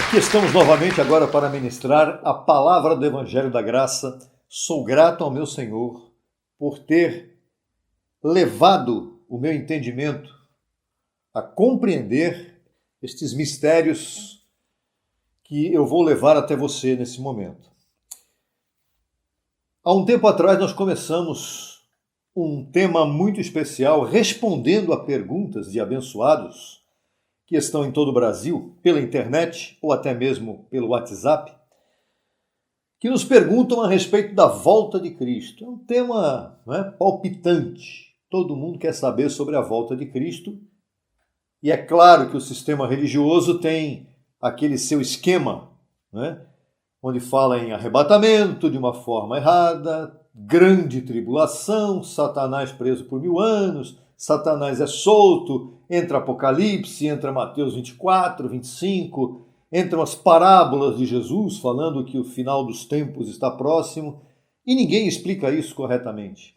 Aqui estamos novamente agora para ministrar a palavra do Evangelho da Graça. Sou grato ao meu Senhor por ter levado o meu entendimento a compreender estes mistérios que eu vou levar até você nesse momento. Há um tempo atrás nós começamos um tema muito especial respondendo a perguntas de abençoados que estão em todo o Brasil, pela internet ou até mesmo pelo WhatsApp, que nos perguntam a respeito da volta de Cristo. É um tema palpitante. Todo mundo quer saber sobre a volta de Cristo. E é claro que o sistema religioso tem aquele seu esquema, onde fala em arrebatamento de uma forma errada, grande tribulação, Satanás preso por 1000 anos, Satanás é solto, entra Apocalipse, entra Mateus 24, 25, entram as parábolas de Jesus falando que o final dos tempos está próximo, e ninguém explica isso corretamente.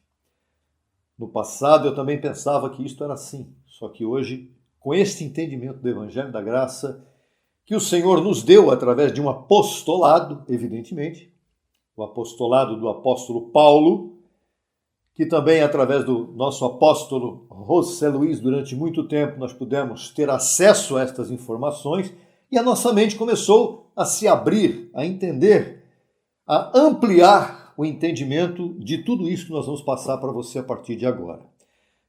No passado eu também pensava que isto era assim, só que hoje, com este entendimento do Evangelho da Graça, que o Senhor nos deu através de um apostolado, evidentemente, o apostolado do apóstolo Paulo, que também através do nosso apóstolo José Luiz, durante muito tempo, nós pudemos ter acesso a estas informações e a nossa mente começou a se abrir, a entender, a ampliar o entendimento de tudo isso que nós vamos passar para você a partir de agora.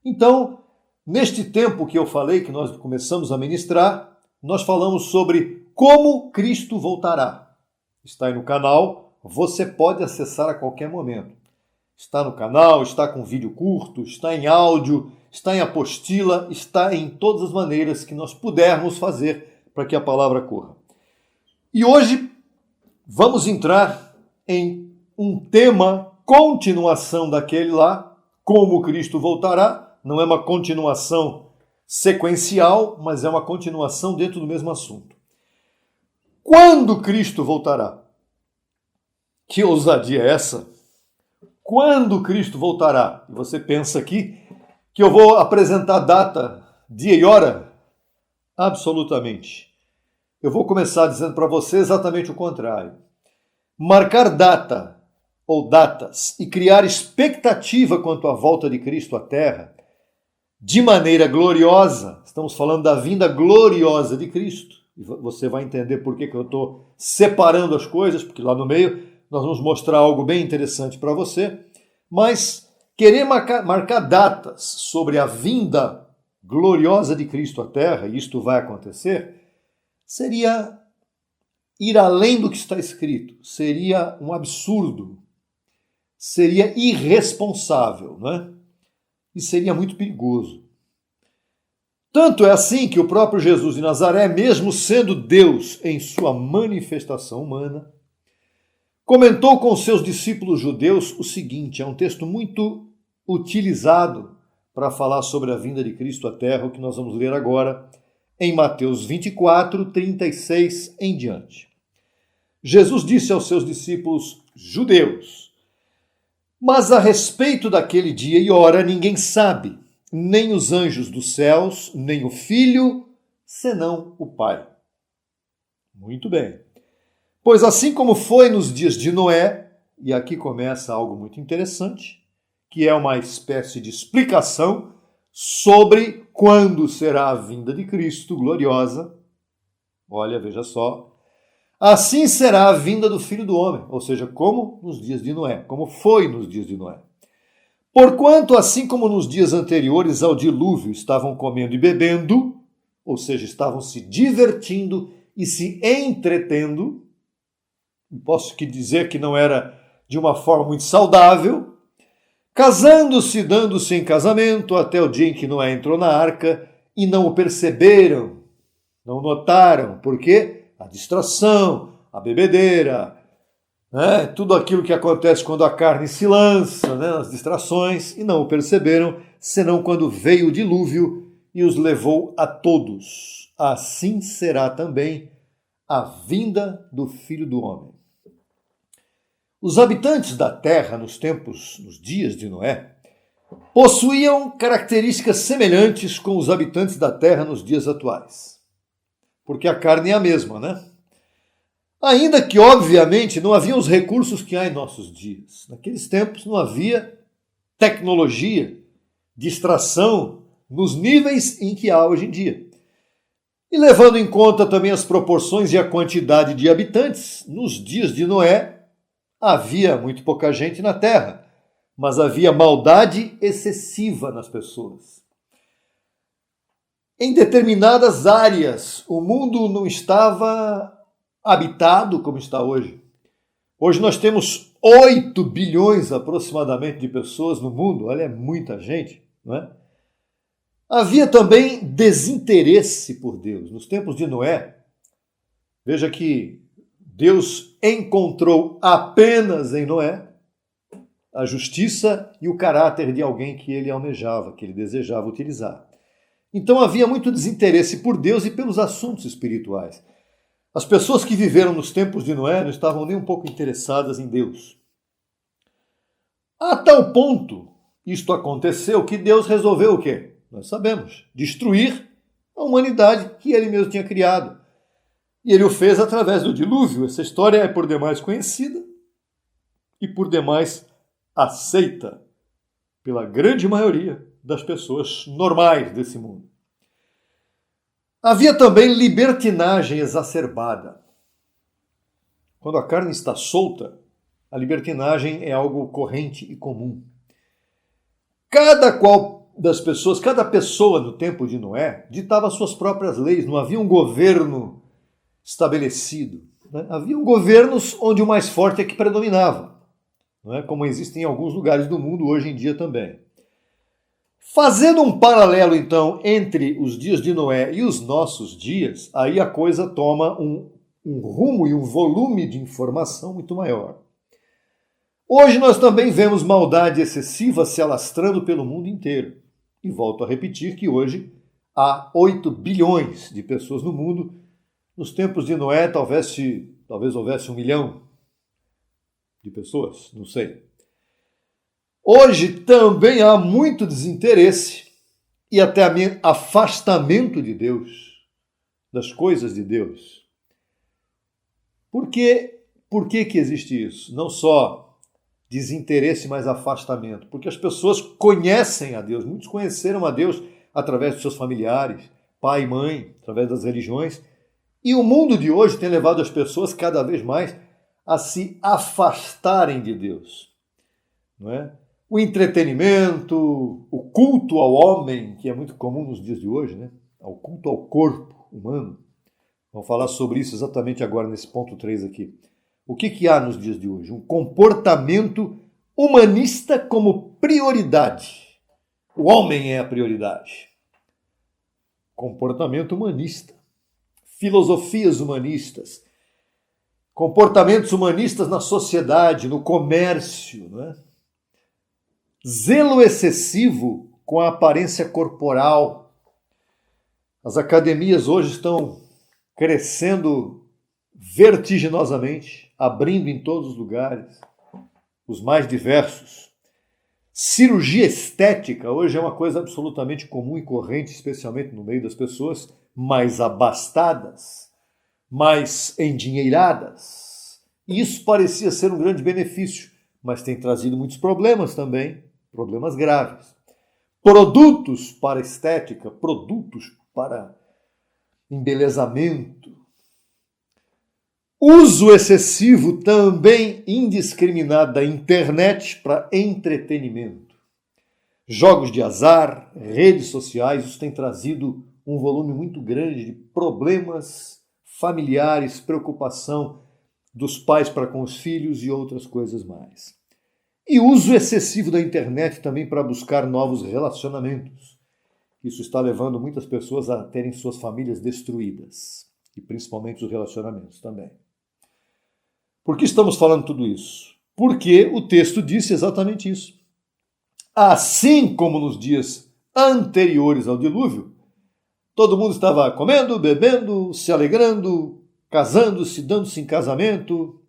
Então, neste tempo que eu falei, que nós começamos a ministrar, nós falamos sobre como Cristo voltará. Está aí no canal, você pode acessar a qualquer momento. Está no canal, está com vídeo curto, está em áudio, está em apostila, está em todas as maneiras que nós pudermos fazer para que a palavra corra. E hoje vamos entrar em um tema, continuação daquele lá, como Cristo voltará. Não é uma continuação sequencial, mas é uma continuação dentro do mesmo assunto. Quando Cristo voltará? Que ousadia é essa? Quando Cristo voltará? E você pensa aqui que eu vou apresentar data, dia e hora? Absolutamente. Eu vou começar dizendo para você exatamente o contrário. Marcar data ou datas e criar expectativa quanto à volta de Cristo à Terra de maneira gloriosa, estamos falando da vinda gloriosa de Cristo, e você vai entender por que eu estou separando as coisas, porque lá no meio nós vamos mostrar algo bem interessante para você, mas querer marcar datas sobre a vinda gloriosa de Cristo à Terra, e isto vai acontecer, seria ir além do que está escrito, seria um absurdo, seria irresponsável, E seria muito perigoso. Tanto é assim que o próprio Jesus de Nazaré, mesmo sendo Deus em sua manifestação humana, comentou com seus discípulos judeus o seguinte, é um texto muito utilizado para falar sobre a vinda de Cristo à Terra, o que nós vamos ler agora, em Mateus 24, 36 em diante. Jesus disse aos seus discípulos judeus, mas a respeito daquele dia e hora ninguém sabe, nem os anjos dos céus, nem o Filho, senão o Pai. Muito bem. Pois assim como foi nos dias de Noé, e aqui começa algo muito interessante, que é uma espécie de explicação sobre quando será a vinda de Cristo gloriosa. Olha, veja só. Assim será a vinda do Filho do Homem, ou seja, como nos dias de Noé, como foi nos dias de Noé. Porquanto, assim como nos dias anteriores ao dilúvio estavam comendo e bebendo, ou seja, estavam se divertindo e se entretendo, posso dizer que não era de uma forma muito saudável, casando-se, dando-se em casamento, até o dia em que Noé entrou na arca, e não o perceberam, não notaram, porque a distração, a bebedeira, tudo aquilo que acontece quando a carne se lança, as distrações, e não o perceberam, senão quando veio o dilúvio e os levou a todos. Assim será também a vinda do Filho do Homem. Os habitantes da terra nos dias de Noé, possuíam características semelhantes com os habitantes da terra nos dias atuais. Porque a carne é a mesma, Ainda que, obviamente, não haviam os recursos que há em nossos dias. Naqueles tempos não havia tecnologia, distração nos níveis em que há hoje em dia. E levando em conta também as proporções e a quantidade de habitantes, nos dias de Noé havia muito pouca gente na terra, mas havia maldade excessiva nas pessoas. Em determinadas áreas, o mundo não estava habitado como está hoje. Hoje nós temos 8 bilhões aproximadamente de pessoas no mundo, olha, é muita gente, não é? Havia também desinteresse por Deus. Nos tempos de Noé, veja que Deus encontrou apenas em Noé a justiça e o caráter de alguém que ele almejava, que ele desejava utilizar. Então havia muito desinteresse por Deus e pelos assuntos espirituais. As pessoas que viveram nos tempos de Noé não estavam nem um pouco interessadas em Deus. A tal ponto isto aconteceu que Deus resolveu o quê? Nós sabemos, destruir a humanidade que ele mesmo tinha criado. E ele o fez através do dilúvio. Essa história é por demais conhecida e por demais aceita pela grande maioria das pessoas normais desse mundo. Havia também libertinagem exacerbada. Quando a carne está solta, a libertinagem é algo corrente e comum. Cada pessoa no tempo de Noé ditava suas próprias leis, não havia um governo estabelecido. Né? Haviam governos onde o mais forte é que predominava, não é? Como existem em alguns lugares do mundo hoje em dia também. Fazendo um paralelo, então, entre os dias de Noé e os nossos dias, aí a coisa toma um rumo e um volume de informação muito maior. Hoje nós também vemos maldade excessiva se alastrando pelo mundo inteiro. E volto a repetir que hoje há 8 bilhões de pessoas no mundo. Nos tempos de Noé, talvez houvesse 1 milhão de pessoas, não sei. Hoje também há muito desinteresse e até afastamento de Deus, das coisas de Deus. Por que existe isso? Não só desinteresse, mas afastamento. Porque as pessoas conhecem a Deus, muitos conheceram a Deus através dos seus familiares, pai e mãe, através das religiões. E o mundo de hoje tem levado as pessoas cada vez mais a se afastarem de Deus. Não é? O entretenimento, o culto ao homem, que é muito comum nos dias de hoje, né? O culto ao corpo humano. Vamos falar sobre isso exatamente agora, nesse ponto 3 aqui. O que há nos dias de hoje? Um comportamento humanista como prioridade. O homem é a prioridade. Comportamento humanista. Filosofias humanistas. Comportamentos humanistas na sociedade, no comércio, não é? Zelo excessivo com a aparência corporal. As academias hoje estão crescendo vertiginosamente, abrindo em todos os lugares, os mais diversos. Cirurgia estética hoje é uma coisa absolutamente comum e corrente, especialmente no meio das pessoas mais abastadas, mais endinheiradas. E isso parecia ser um grande benefício, mas tem trazido muitos problemas também, problemas graves. Produtos para estética, produtos para embelezamento. Uso excessivo também indiscriminado da internet para entretenimento. Jogos de azar, redes sociais, isso tem trazido um volume muito grande de problemas familiares, preocupação dos pais para com os filhos e outras coisas mais. E uso excessivo da internet também para buscar novos relacionamentos. Isso está levando muitas pessoas a terem suas famílias destruídas, e principalmente os relacionamentos também. Por que estamos falando tudo isso? Porque o texto disse exatamente isso. Assim como nos dias anteriores ao dilúvio, todo mundo estava comendo, bebendo, se alegrando, casando-se, dando-se em casamento.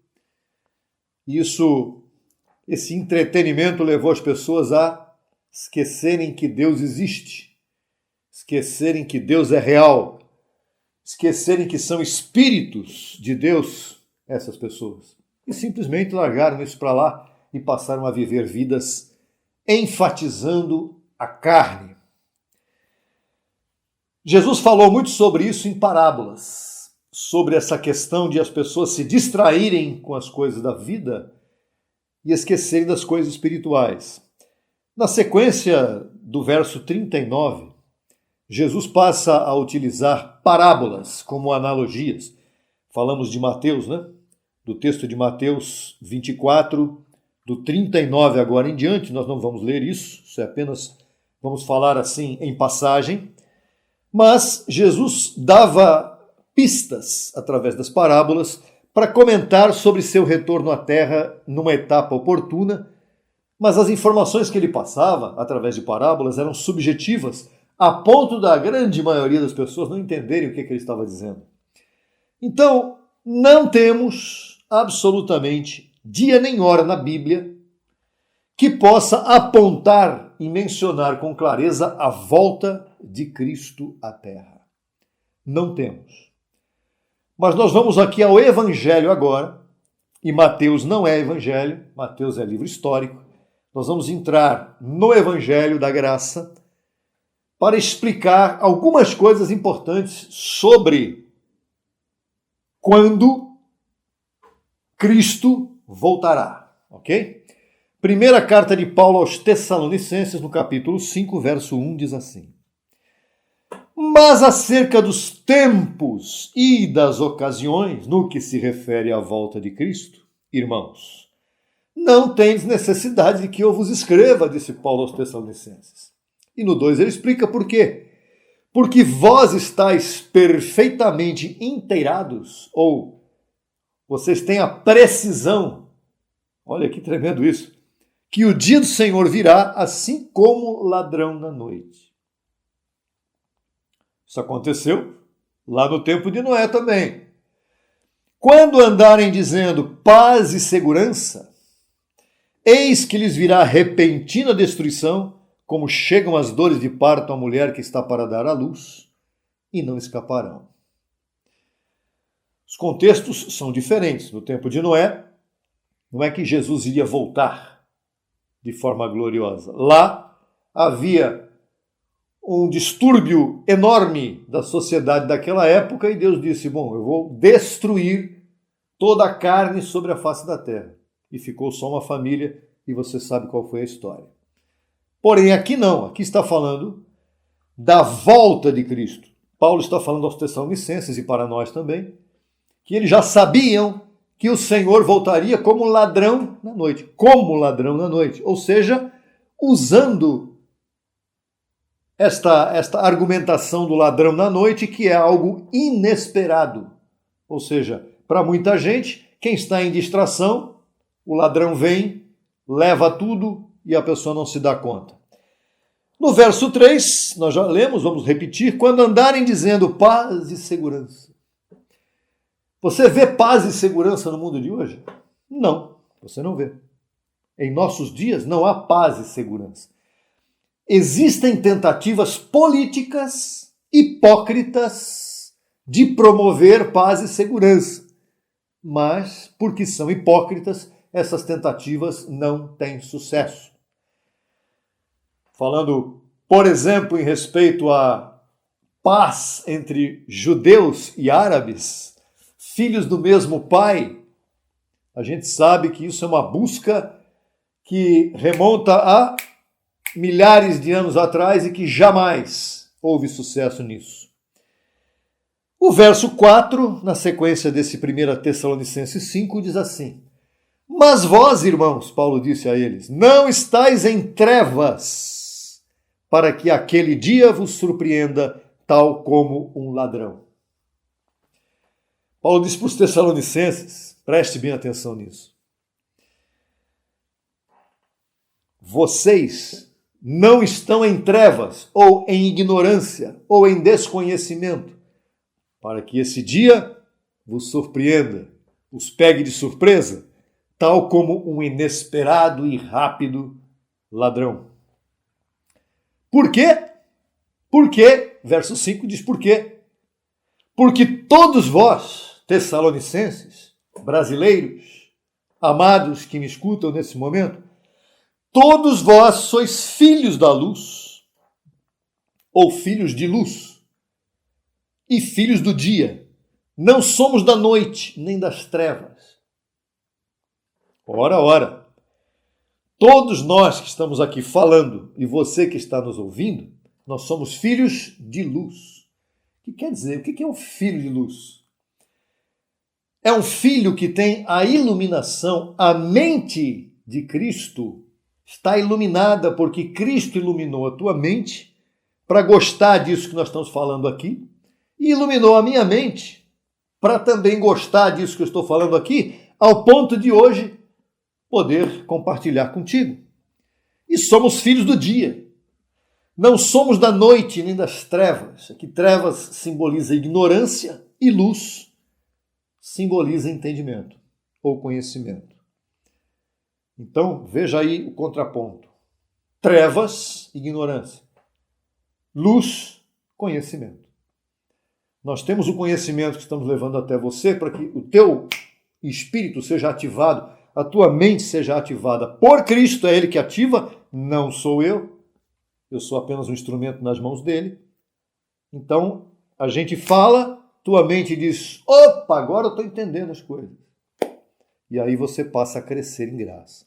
Esse entretenimento levou as pessoas a esquecerem que Deus existe, esquecerem que Deus é real, esquecerem que são espíritos de Deus essas pessoas. E simplesmente largaram isso para lá e passaram a viver vidas enfatizando a carne. Jesus falou muito sobre isso em parábolas, sobre essa questão de as pessoas se distraírem com as coisas da vida e esquecerem das coisas espirituais. Na sequência do verso 39, Jesus passa a utilizar parábolas como analogias. Falamos de Mateus, né? Do texto de Mateus 24, do 39 agora em diante, nós não vamos ler isso é apenas, vamos falar assim em passagem. Mas Jesus dava pistas através das parábolas para comentar sobre seu retorno à Terra numa etapa oportuna, mas as informações que ele passava através de parábolas eram subjetivas a ponto da grande maioria das pessoas não entenderem o que ele estava dizendo. Então, não temos absolutamente dia nem hora na Bíblia que possa apontar e mencionar com clareza a volta de Cristo à Terra. Não temos. Mas nós vamos aqui ao Evangelho agora, e Mateus não é Evangelho, Mateus é livro histórico. Nós vamos entrar no Evangelho da Graça para explicar algumas coisas importantes sobre quando Cristo voltará, ok? Primeira carta de Paulo aos Tessalonicenses, no capítulo 5, verso 1, diz assim: Mas acerca dos tempos e das ocasiões, no que se refere à volta de Cristo, irmãos, não tendes necessidade de que eu vos escreva, disse Paulo aos Tessalonicenses. E no 2 ele explica por quê. Porque vós estáis perfeitamente inteirados, ou vocês têm a precisão, olha que tremendo isso, que o dia do Senhor virá assim como ladrão na noite. Isso aconteceu lá no tempo de Noé também. Quando andarem dizendo paz e segurança, eis que lhes virá repentina destruição, como chegam as dores de parto à mulher que está para dar à luz, e não escaparão. Os contextos são diferentes. No tempo de Noé, não é que Jesus iria voltar de forma gloriosa. Lá havia um distúrbio enorme da sociedade daquela época e Deus disse, bom, eu vou destruir toda a carne sobre a face da terra. E ficou só uma família e você sabe qual foi a história. Porém, aqui não, aqui está falando da volta de Cristo. Paulo está falando aos Tessalonicenses e para nós também, que eles já sabiam que o Senhor voltaria como ladrão na noite. Como ladrão na noite. Ou seja, usando esta argumentação do ladrão na noite, que é algo inesperado. Ou seja, para muita gente, quem está em distração, o ladrão vem, leva tudo e a pessoa não se dá conta. No verso 3, nós já lemos, vamos repetir, quando andarem dizendo paz e segurança. Você vê paz e segurança no mundo de hoje? Não, você não vê. Em nossos dias não há paz e segurança. Existem tentativas políticas hipócritas de promover paz e segurança. Mas, porque são hipócritas, essas tentativas não têm sucesso. Falando, por exemplo, em respeito à paz entre judeus e árabes, filhos do mesmo pai, a gente sabe que isso é uma busca que remonta a milhares de anos atrás e que jamais houve sucesso nisso. O verso 4, na sequência desse 1 Tessalonicenses 5, diz assim: Mas vós, irmãos, Paulo disse a eles, não estáis em trevas, para que aquele dia vos surpreenda tal como um ladrão. Paulo diz para os Tessalonicenses, preste bem atenção nisso. Vocês não estão em trevas, ou em ignorância, ou em desconhecimento, para que esse dia vos surpreenda, os pegue de surpresa, tal como um inesperado e rápido ladrão. Por quê? Por quê? Verso 5 diz por quê? Porque todos vós, Tessalonicenses, brasileiros, amados que me escutam nesse momento, todos vós sois filhos da luz, ou filhos de luz, e filhos do dia. Não somos da noite, nem das trevas. Ora, ora, todos nós que estamos aqui falando, e você que está nos ouvindo, nós somos filhos de luz. O que quer dizer? O que é um filho de luz? É um filho que tem a iluminação, a mente de Cristo está iluminada porque Cristo iluminou a tua mente para gostar disso que nós estamos falando aqui e iluminou a minha mente para também gostar disso que eu estou falando aqui, ao ponto de hoje poder compartilhar contigo. E somos filhos do dia. Não somos da noite nem das trevas. Aqui trevas simboliza ignorância e luz simboliza entendimento ou conhecimento. Então, veja aí o contraponto. Trevas, ignorância. Luz, conhecimento. Nós temos o conhecimento que estamos levando até você para que o teu espírito seja ativado, a tua mente seja ativada por Cristo, é Ele que ativa, não sou eu sou apenas um instrumento nas mãos dele. Então, a gente fala, tua mente diz, opa, agora eu estou entendendo as coisas. E aí você passa a crescer em graça.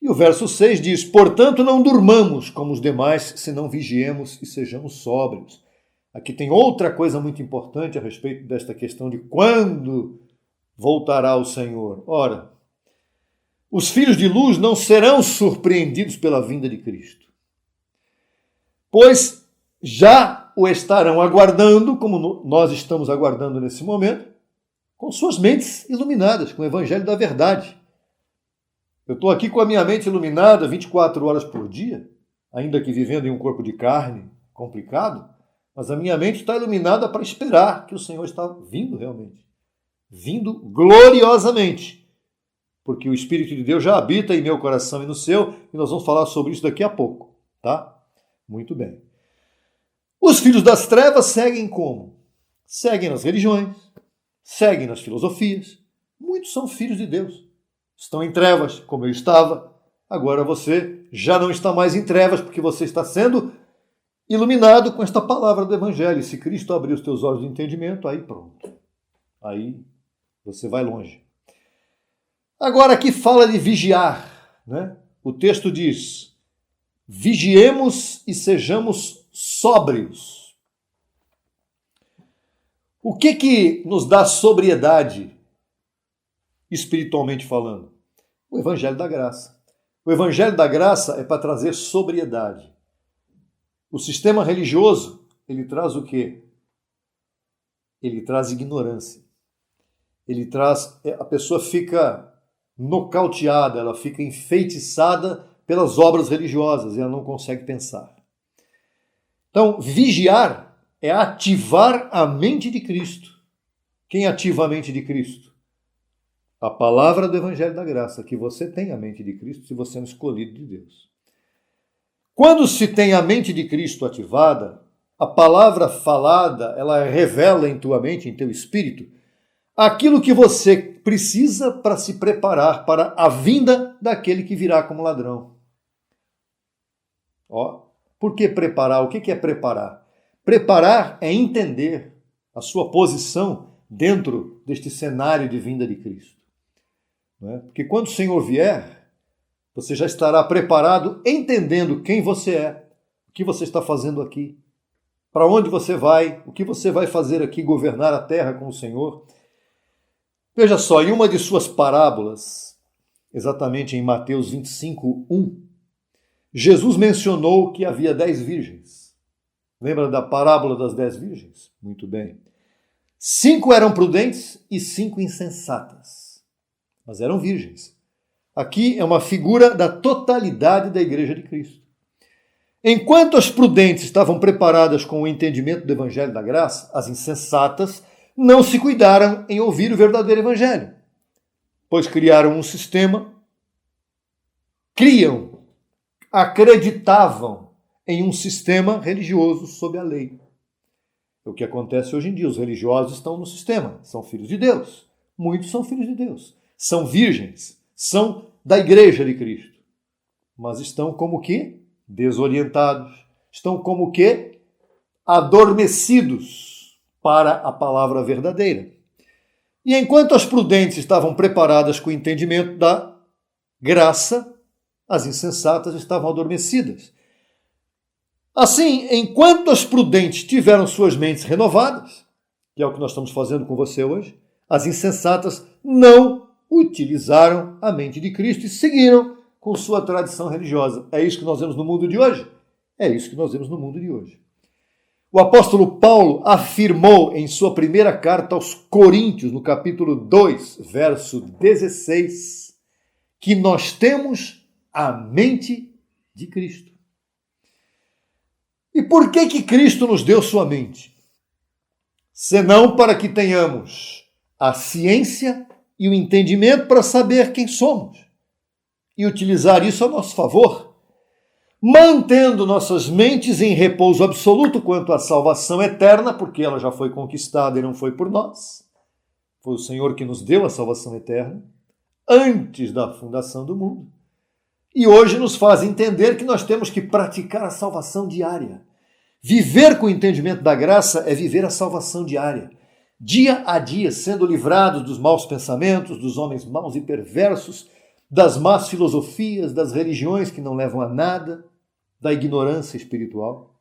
E o verso 6 diz, portanto não durmamos como os demais, senão vigiemos e sejamos sóbrios. Aqui tem outra coisa muito importante a respeito desta questão de quando voltará o Senhor. Ora, os filhos de luz não serão surpreendidos pela vinda de Cristo, pois já o estarão aguardando, como nós estamos aguardando nesse momento, com suas mentes iluminadas, com o Evangelho da Verdade. Eu estou aqui com a minha mente iluminada 24 horas por dia, ainda que vivendo em um corpo de carne complicado, mas a minha mente está iluminada para esperar que o Senhor está vindo realmente. Vindo gloriosamente. Porque o Espírito de Deus já habita em meu coração e no seu, e nós vamos falar sobre isso daqui a pouco, tá? Muito bem. Os filhos das trevas seguem como? Seguem nas religiões, seguem nas filosofias. Muitos são filhos de Deus. Estão em trevas, como eu estava. Agora você já não está mais em trevas, porque você está sendo iluminado com esta palavra do Evangelho. E se Cristo abrir os teus olhos de entendimento, aí pronto. Aí você vai longe. Agora aqui fala de vigiar, né? O texto diz, vigiemos e sejamos sóbrios. O que nos dá sobriedade, espiritualmente falando? O Evangelho da Graça. O Evangelho da Graça é para trazer sobriedade. O sistema religioso, ele traz o quê? Ele traz ignorância. Ele traz, a pessoa fica nocauteada, ela fica enfeitiçada pelas obras religiosas e ela não consegue pensar. Então, vigiar é ativar a mente de Cristo. Quem ativa a mente de Cristo? A palavra do Evangelho da Graça, que você tem a mente de Cristo se você é um escolhido de Deus. Quando se tem a mente de Cristo ativada, a palavra falada, ela revela em tua mente, em teu espírito, aquilo que você precisa para se preparar para a vinda daquele que virá como ladrão. Por que preparar? O que é preparar? Preparar é entender a sua posição dentro deste cenário de vinda de Cristo. Não é? Porque quando o Senhor vier, você já estará preparado, entendendo quem você é, o que você está fazendo aqui, para onde você vai, o que você vai fazer aqui, governar a terra com o Senhor. Veja só, em uma de suas parábolas, exatamente em Mateus 25:1, Jesus mencionou que havia 10 virgens. Lembra da parábola das 10 virgens? Muito bem. 5 eram prudentes e 5 insensatas, mas eram virgens. Aqui é uma figura da totalidade da Igreja de Cristo. Enquanto as prudentes estavam preparadas com o entendimento do Evangelho da Graça, as insensatas não se cuidaram em ouvir o verdadeiro Evangelho, pois criaram um sistema, acreditavam em um sistema religioso sob a lei. É o que acontece hoje em dia, os religiosos estão no sistema, são filhos de Deus, Muitos são filhos de Deus, são virgens, são da igreja de Cristo, mas estão como que desorientados, estão como que adormecidos para a palavra verdadeira. E enquanto as prudentes estavam preparadas com o entendimento da graça, as insensatas estavam adormecidas. Assim, enquanto as prudentes tiveram suas mentes renovadas, que é o que nós estamos fazendo com você hoje, as insensatas não utilizaram a mente de Cristo e seguiram com sua tradição religiosa. É isso que nós vemos no mundo de hoje? É isso que nós vemos no mundo de hoje. O apóstolo Paulo afirmou em sua primeira carta aos Coríntios, no capítulo 2, verso 16, que nós temos a mente de Cristo. E por que Cristo nos deu sua mente? Senão para que tenhamos a ciência e o entendimento para saber quem somos e utilizar isso a nosso favor, mantendo nossas mentes em repouso absoluto quanto à salvação eterna, porque ela já foi conquistada e não foi por nós. Foi o Senhor que nos deu a salvação eterna antes da fundação do mundo. E hoje nos faz entender que nós temos que praticar a salvação diária. Viver com o entendimento da graça é viver a salvação diária. Dia a dia, sendo livrados dos maus pensamentos, dos homens maus e perversos, das más filosofias, das religiões que não levam a nada, da ignorância espiritual.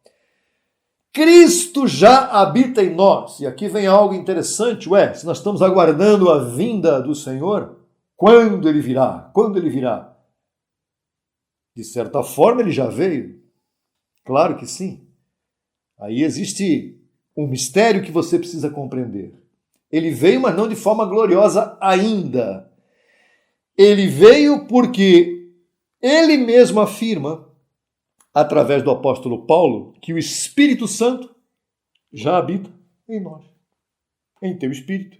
Cristo já habita em nós. E aqui vem algo interessante. Se nós estamos aguardando a vinda do Senhor, quando Ele virá? Quando Ele virá? De certa forma, Ele já veio. Claro que sim. Aí existe um mistério que você precisa compreender. Ele veio, mas não de forma gloriosa ainda. Ele veio porque ele mesmo afirma, através do apóstolo Paulo, que o Espírito Santo já habita em nós. Em teu espírito,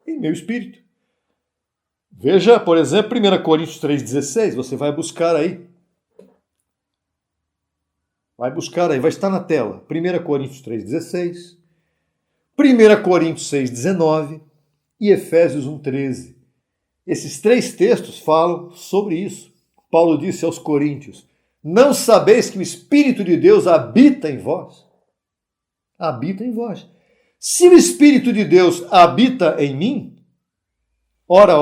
em meu espírito. Veja, por exemplo, 1 Coríntios 3,16, você vai buscar aí. Vai estar na tela. 1 Coríntios 3,16, 1 Coríntios 6,19 e Efésios 1,13. Esses três textos falam sobre isso. Paulo disse aos Coríntios: não sabeis que o Espírito de Deus habita em vós? Habita em vós. Se o Espírito de Deus habita em mim, ora,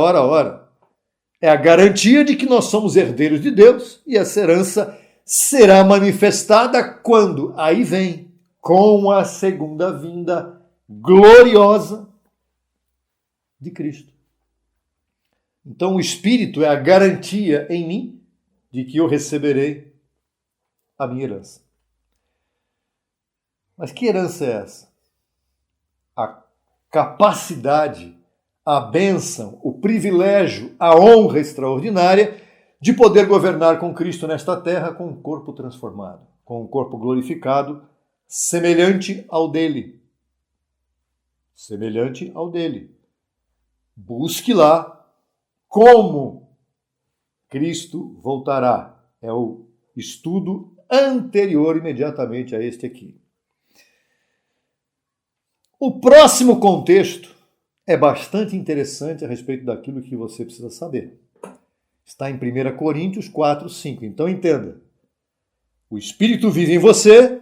é a garantia de que nós somos herdeiros de Deus e essa herança será manifestada quando? Aí vem, com a segunda vinda gloriosa de Cristo. Então o Espírito é a garantia em mim de que eu receberei a minha herança. Mas que herança é essa? A capacidade, a bênção, o privilégio, a honra extraordinária de poder governar com Cristo nesta terra com um corpo transformado, com um corpo glorificado, semelhante ao dele. Semelhante ao dele. Busque lá como Cristo voltará. É o estudo anterior imediatamente a este aqui. O próximo contexto é bastante interessante a respeito daquilo que você precisa saber. Está em 1 Coríntios 4, 5. Então entenda. O Espírito vive em você.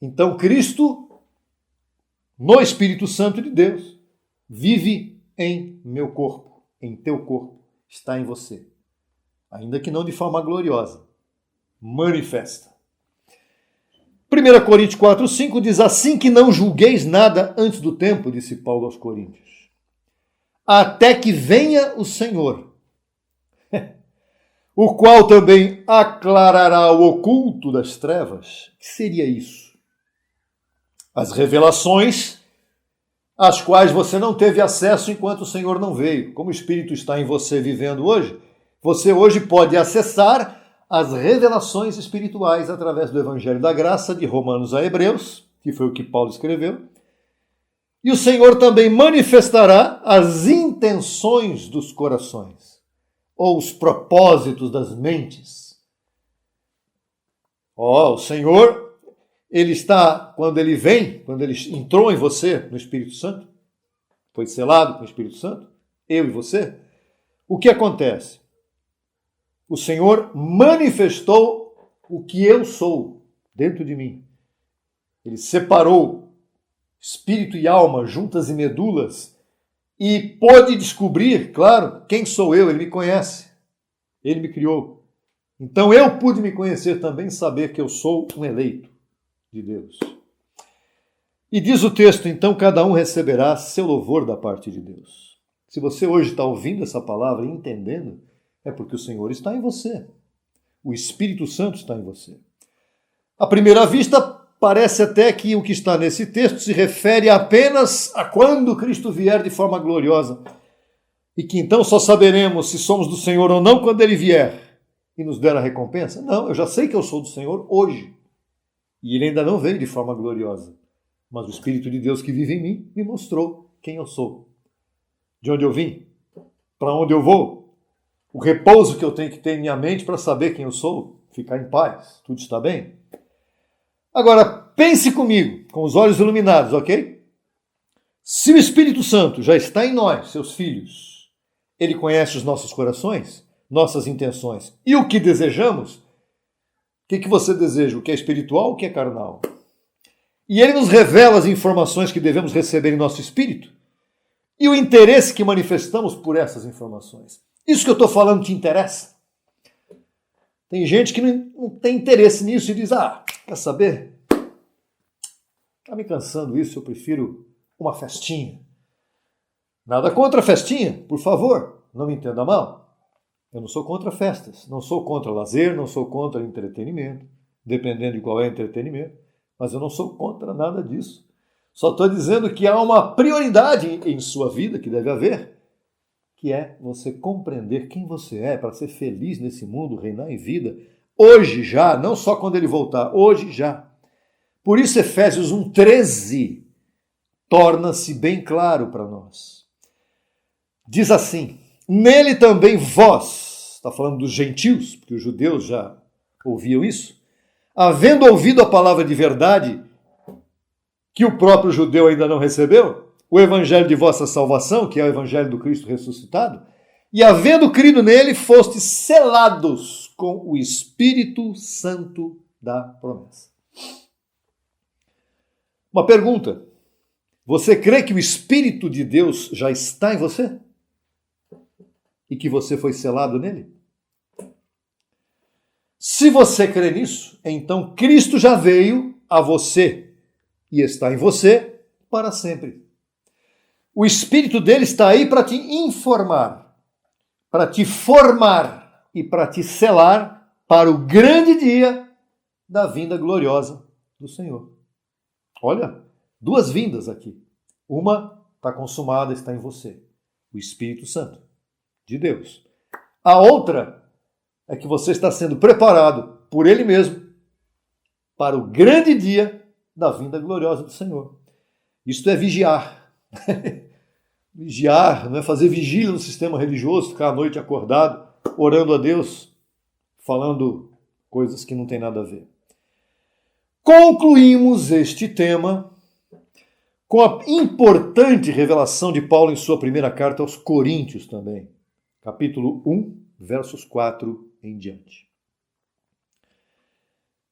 Então Cristo, no Espírito Santo de Deus, vive em meu corpo, em teu corpo. Está em você. Ainda que não de forma gloriosa. Manifesta. 1 Coríntios 4, 5 diz: assim que não julgueis nada antes do tempo, disse Paulo aos Coríntios, até que venha o Senhor, o qual também aclarará o oculto das trevas. O que seria isso? As revelações às quais você não teve acesso enquanto o Senhor não veio. Como o Espírito está em você vivendo hoje, você hoje pode acessar as revelações espirituais através do Evangelho da Graça, de Romanos a Hebreus, que foi o que Paulo escreveu. E o Senhor também manifestará as intenções dos corações, ou os propósitos das mentes. O Senhor, Ele está, quando Ele vem, quando Ele entrou em você no Espírito Santo, foi selado com o Espírito Santo, eu e você, o que acontece? O Senhor manifestou o que eu sou dentro de mim. Ele separou espírito e alma, juntas e medulas, e pôde descobrir, claro, quem sou eu. Ele me conhece, ele me criou. Então eu pude me conhecer também, saber que eu sou um eleito de Deus. E diz o texto, então cada um receberá seu louvor da parte de Deus. Se você hoje está ouvindo essa palavra e entendendo, é porque o Senhor está em você. O Espírito Santo está em você. À primeira vista, parece até que o que está nesse texto se refere apenas a quando Cristo vier de forma gloriosa. E que então só saberemos se somos do Senhor ou não quando Ele vier e nos der a recompensa. Não, eu já sei que eu sou do Senhor hoje. E Ele ainda não veio de forma gloriosa. Mas o Espírito de Deus que vive em mim me mostrou quem eu sou. De onde eu vim? Para onde eu vou? O repouso que eu tenho que ter em minha mente para saber quem eu sou? Ficar em paz. Tudo está bem? Agora, pense comigo, com os olhos iluminados, ok? Se o Espírito Santo já está em nós, seus filhos, ele conhece os nossos corações, nossas intenções e o que desejamos, o que você deseja? O que é espiritual ou o que é carnal? E ele nos revela as informações que devemos receber em nosso espírito e o interesse que manifestamos por essas informações. Isso que eu estou falando te interessa? Tem gente que não tem interesse nisso e diz, quer saber? Está me cansando isso, eu prefiro uma festinha. Nada contra a festinha, por favor, não me entenda mal. Eu não sou contra festas, não sou contra lazer, não sou contra entretenimento, dependendo de qual é o entretenimento. Mas eu não sou contra nada disso. Só estou dizendo que há uma prioridade em sua vida, que deve haver, que é você compreender quem você é para ser feliz nesse mundo, reinar em vida, hoje já, não só quando ele voltar, hoje já. Por isso Efésios 1,13 torna-se bem claro para nós. Diz assim, nele também vós, está falando dos gentios, porque os judeus já ouviam isso, havendo ouvido a palavra de verdade, que o próprio judeu ainda não recebeu, o evangelho de vossa salvação, que é o evangelho do Cristo ressuscitado, e havendo crido nele, fostes selados com o Espírito Santo da promessa. Uma pergunta, você crê que o Espírito de Deus já está em você? E que você foi selado nele? Se você crê nisso, então Cristo já veio a você e está em você para sempre. O Espírito dele está aí para te informar, para te formar e para te selar para o grande dia da vinda gloriosa do Senhor. Olha, duas vindas aqui. Uma está consumada, está em você, o Espírito Santo de Deus. A outra é que você está sendo preparado por Ele mesmo para o grande dia da vinda gloriosa do Senhor. Isto é vigiar. Vigiar não é fazer vigília no sistema religioso, ficar à noite acordado, orando a Deus, falando coisas que não tem nada a ver. Concluímos este tema com a importante revelação de Paulo em sua primeira carta aos Coríntios também, capítulo 1, versos 4 em diante.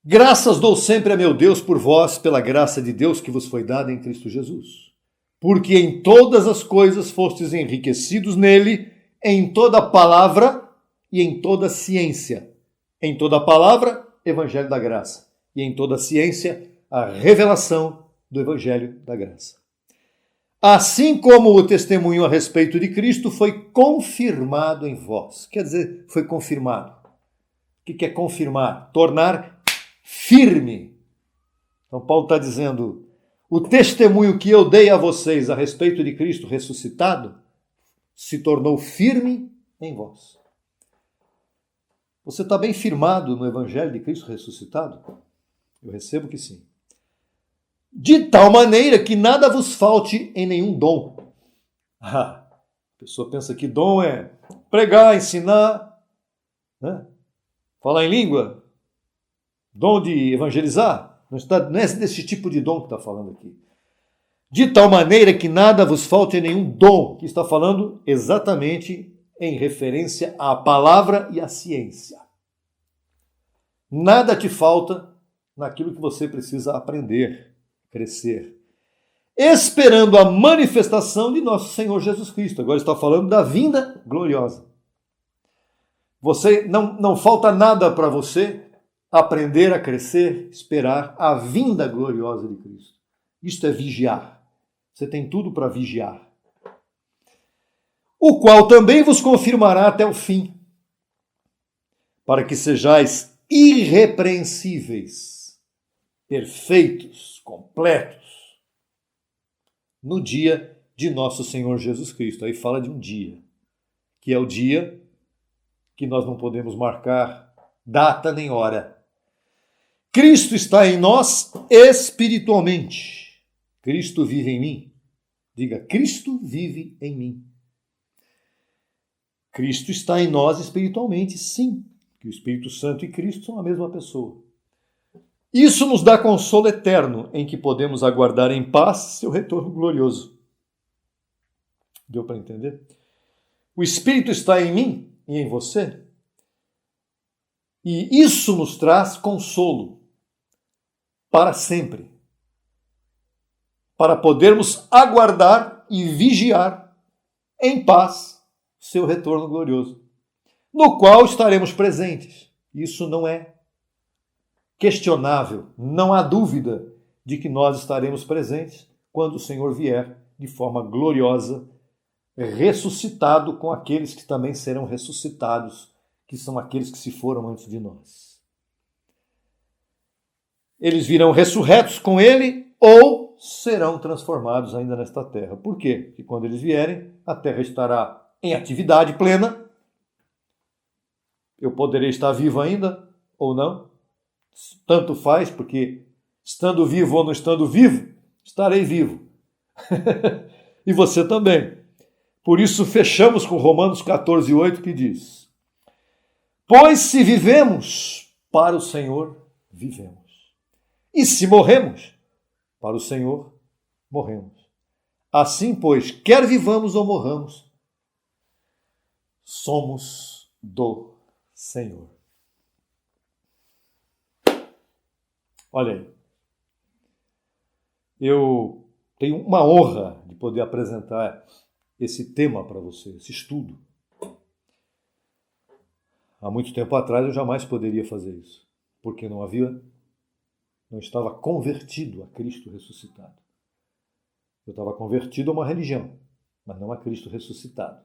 Graças dou sempre a meu Deus por vós, pela graça de Deus que vos foi dada em Cristo Jesus. Porque em todas as coisas fostes enriquecidos nele, em toda palavra e em toda ciência. Em toda palavra, Evangelho da Graça. E em toda ciência, a revelação do Evangelho da Graça. Assim como o testemunho a respeito de Cristo foi confirmado em vós. Quer dizer, foi confirmado. O que é confirmar? Tornar firme. Então Paulo está dizendo, o testemunho que eu dei a vocês a respeito de Cristo ressuscitado se tornou firme em vós. Você está bem firmado no Evangelho de Cristo ressuscitado? Eu recebo que sim. De tal maneira que nada vos falte em nenhum dom. A pessoa pensa que dom é pregar, ensinar, né? Falar em língua, dom de evangelizar. Não é desse tipo de dom que está falando aqui. de tal maneira que nada vos falte nenhum dom, que está falando exatamente em referência à palavra e à ciência. Nada te falta naquilo que você precisa aprender, crescer, esperando a manifestação de nosso Senhor Jesus Cristo. Agora está falando da vinda gloriosa. Você não falta nada para você aprender a crescer, esperar a vinda gloriosa de Cristo. Isto é vigiar. Você tem tudo para vigiar. O qual também vos confirmará até o fim, para que sejais irrepreensíveis, perfeitos, completos, no dia de nosso Senhor Jesus Cristo. Aí fala de um dia, que é o dia que nós não podemos marcar data nem hora. Cristo está em nós espiritualmente. Cristo vive em mim. Diga, Cristo vive em mim. Cristo está em nós espiritualmente, sim. Que o Espírito Santo e Cristo são a mesma pessoa. Isso nos dá consolo eterno, em que podemos aguardar em paz seu retorno glorioso. Deu para entender? O Espírito está em mim e em você. E isso nos traz consolo para sempre. Para podermos aguardar e vigiar em paz seu retorno glorioso, no qual estaremos presentes. Isso não é questionável, não há dúvida de que nós estaremos presentes quando o Senhor vier de forma gloriosa, ressuscitado com aqueles que também serão ressuscitados, que são aqueles que se foram antes de nós. Eles virão ressurretos com ele ou serão transformados ainda nesta terra. Por quê? Porque quando eles vierem, a terra estará em atividade plena. Eu poderei estar vivo ainda ou não. Tanto faz, porque estando vivo ou não estando vivo, estarei vivo. E você também. Por isso fechamos com Romanos 14:8, que diz: pois se vivemos, para o Senhor vivemos. E se morremos, para o Senhor morremos. Assim, pois, quer vivamos ou morramos, somos do Senhor. Olha aí. Eu tenho uma honra de poder apresentar esse tema para você, esse estudo. Há muito tempo atrás eu jamais poderia fazer isso, porque não estava convertido a Cristo ressuscitado. Eu estava convertido a uma religião, mas não a Cristo ressuscitado.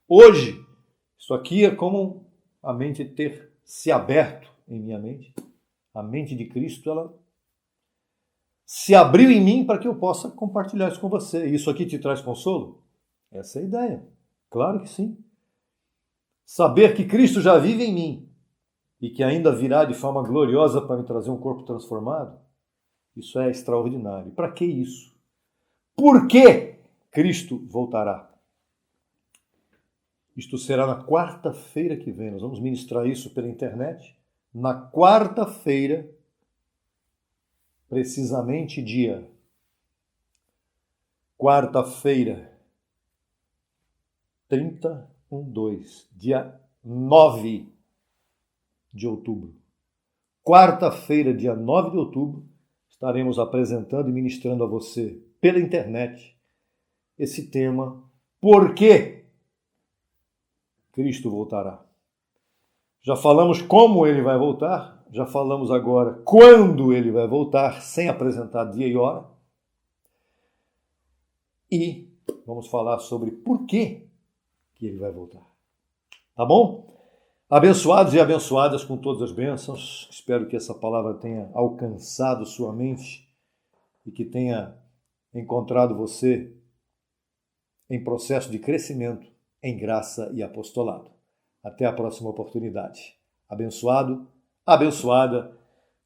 Hoje, isso aqui é como a mente ter se aberto em minha mente. A mente de Cristo, ela se abriu em mim para que eu possa compartilhar isso com você. Isso aqui te traz consolo? Essa é a ideia. Claro que sim. Saber que Cristo já vive em mim e que ainda virá de forma gloriosa para me trazer um corpo transformado, isso é extraordinário. Para que isso? Por que Cristo voltará? Isto será na quarta-feira que vem. Nós vamos ministrar isso pela internet. Na quarta-feira, precisamente quarta-feira, 31/2, dia 9 de outubro. Quarta-feira, dia 9 de outubro, estaremos apresentando e ministrando a você pela internet esse tema: por que Cristo voltará? Já falamos como ele vai voltar, já falamos agora quando ele vai voltar, sem apresentar dia e hora. E vamos falar sobre por que ele vai voltar. Tá bom? Abençoados e abençoadas com todas as bênçãos. Espero que essa palavra tenha alcançado sua mente e que tenha encontrado você em processo de crescimento, em graça e apostolado. Até a próxima oportunidade. Abençoado, abençoada,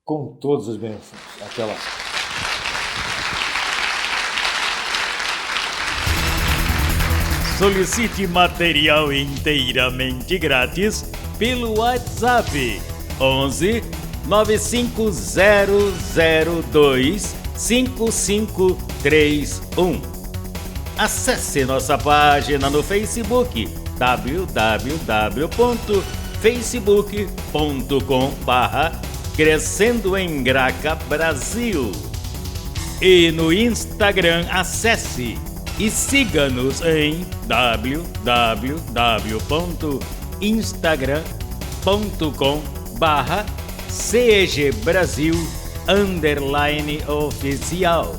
com todas as bênçãos. Até lá. Solicite material inteiramente grátis pelo WhatsApp 11 95002 5531. Acesse nossa página no Facebook www.facebook.com/Crescendo em Graca Brasil. E no Instagram acesse e siga-nos em www.instagram.com/CEGBrasil_oficial.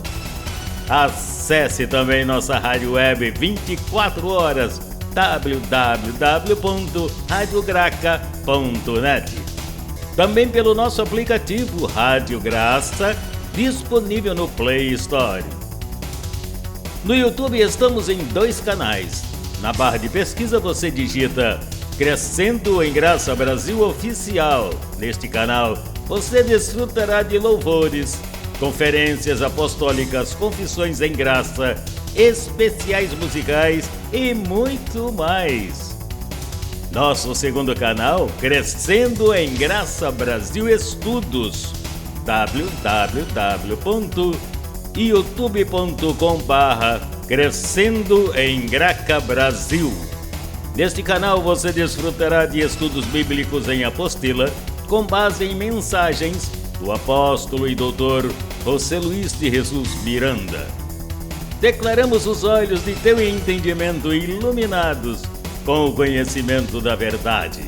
Acesse também nossa rádio web 24 horas www.radiograca.net. Também pelo nosso aplicativo Rádio Graça, disponível no Play Store. No YouTube estamos em 2 canais. Na barra de pesquisa você digita Crescendo em Graça Brasil Oficial. Neste canal você desfrutará de louvores, conferências apostólicas, confissões em graça, especiais musicais e muito mais. Nosso segundo canal, Crescendo em Graça Brasil Estudos, www.youtube.com/Crescendo em Graca Brasil. Neste canal você desfrutará de estudos bíblicos em apostila, com base em mensagens do apóstolo e doutor José Luiz de Jesus Miranda. Declaramos os olhos de teu entendimento iluminados com o conhecimento da verdade,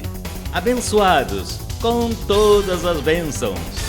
abençoados com todas as bênçãos.